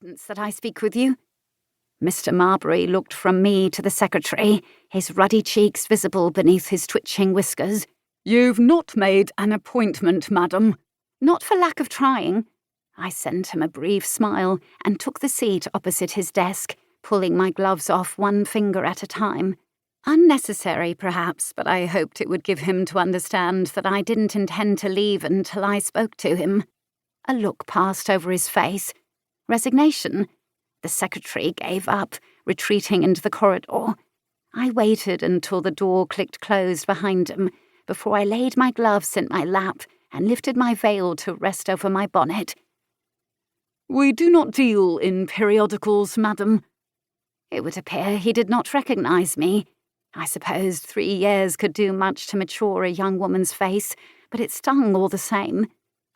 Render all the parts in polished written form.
importance that I speak with you?" Mr. Marbury looked from me to the secretary, his ruddy cheeks visible beneath his twitching whiskers. "You've not made an appointment, madam." "Not for lack of trying." I sent him a brief smile and took the seat opposite his desk, pulling my gloves off one finger at a time. Unnecessary, perhaps, but I hoped it would give him to understand that I didn't intend to leave until I spoke to him. A look passed over his face. Resignation. The secretary gave up, retreating into the corridor. I waited until the door clicked closed behind him before I laid my gloves in my lap and lifted my veil to rest over my bonnet. "We do not deal in periodicals, madam." It would appear he did not recognize me. I supposed 3 years could do much to mature a young woman's face, but it stung all the same.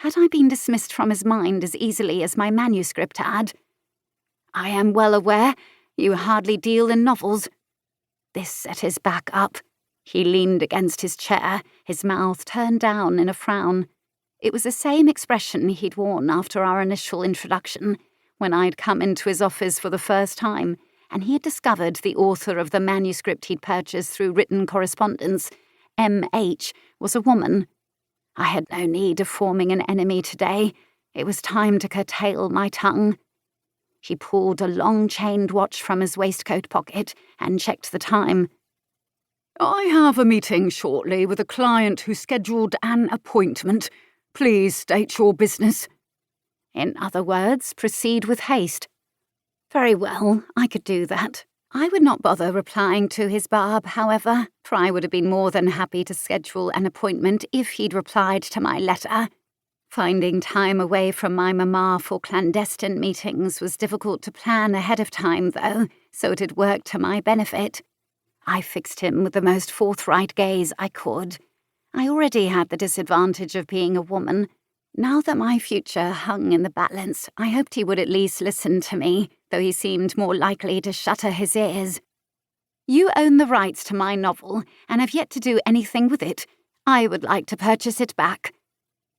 Had I been dismissed from his mind as easily as my manuscript had? "I am well aware you hardly deal in novels." This set his back up. He leaned against his chair, his mouth turned down in a frown. It was the same expression he'd worn after our initial introduction, when I'd come into his office for the first time, and he had discovered the author of the manuscript he'd purchased through written correspondence, M.H., was a woman. I had no need of forming an enemy today. It was time to curtail my tongue. He pulled a long-chained watch from his waistcoat pocket and checked the time. "I have a meeting shortly with a client who scheduled an appointment. Please state your business." In other words, proceed with haste. Very well, I could do that. I would not bother replying to his barb, however, for I would have been more than happy to schedule an appointment if he'd replied to my letter. Finding time away from my mamma for clandestine meetings was difficult to plan ahead of time, though, so it had worked to my benefit. I fixed him with the most forthright gaze I could. I already had the disadvantage of being a woman. Now that my future hung in the balance, I hoped he would at least listen to me, though he seemed more likely to shutter his ears. "You own the rights to my novel, and have yet to do anything with it. I would like to purchase it back."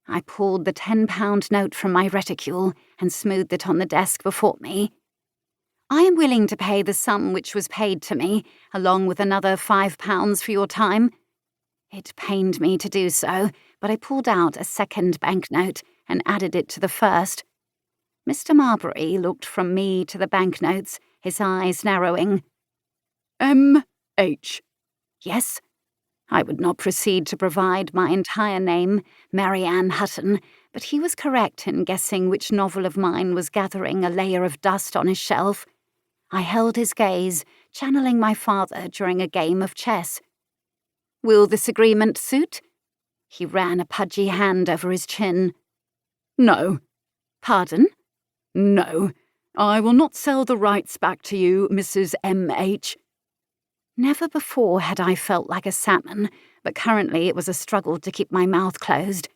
I pulled the £10 note from my reticule and smoothed it on the desk before me. "I am willing to pay the sum which was paid to me, along with another £5 for your time." It pained me to do so, but I pulled out a second banknote and added it to the first. Mr. Marbury looked from me to the banknotes, his eyes narrowing. "M.H. "Yes." I would not proceed to provide my entire name, Marianne Hutton, but he was correct in guessing which novel of mine was gathering a layer of dust on his shelf. I held his gaze, channeling my father during a game of chess. "Will this agreement suit?" He ran a pudgy hand over his chin. "No." "Pardon?" "No. I will not sell the rights back to you, Mrs. M.H. Never before had I felt like a salmon, but currently it was a struggle to keep my mouth closed.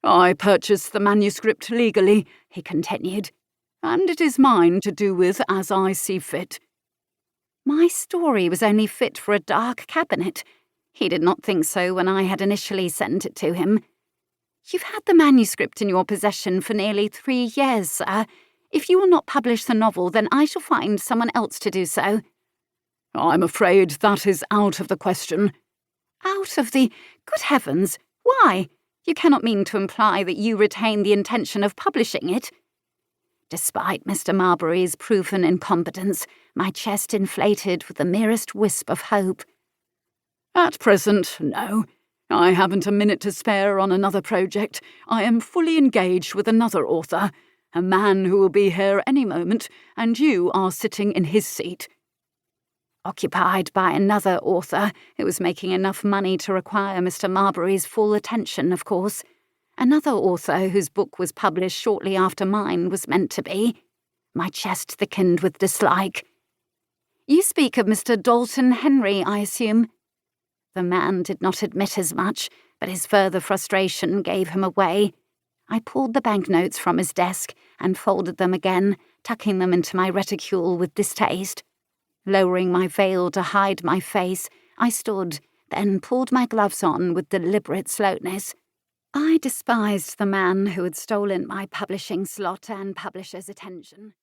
"I purchased the manuscript legally," he continued, "and it is mine to do with as I see fit." My story was only fit for a dark cabinet. He did not think so when I had initially sent it to him. "You've had the manuscript in your possession for nearly 3 years, sir. If you will not publish the novel, then I shall find someone else to do so." "I'm afraid that is out of the question." "Out of the... Good heavens! Why? You cannot mean to imply that you retain the intention of publishing it?" Despite Mr. Marbury's proven incompetence, my chest inflated with the merest wisp of hope. "At present, no. I haven't a minute to spare on another project. I am fully engaged with another author, a man who will be here any moment, and you are sitting in his seat." Occupied by another author who was making enough money to require Mr. Marbury's full attention, of course. Another author whose book was published shortly after mine was meant to be. My chest thickened with dislike. "You speak of Mr. Dalton Henry, I assume?" The man did not admit as much, but his further frustration gave him away. I pulled the banknotes from his desk and folded them again, tucking them into my reticule with distaste. Lowering my veil to hide my face, I stood, then pulled my gloves on with deliberate slowness. I despised the man who had stolen my publishing slot and publisher's attention.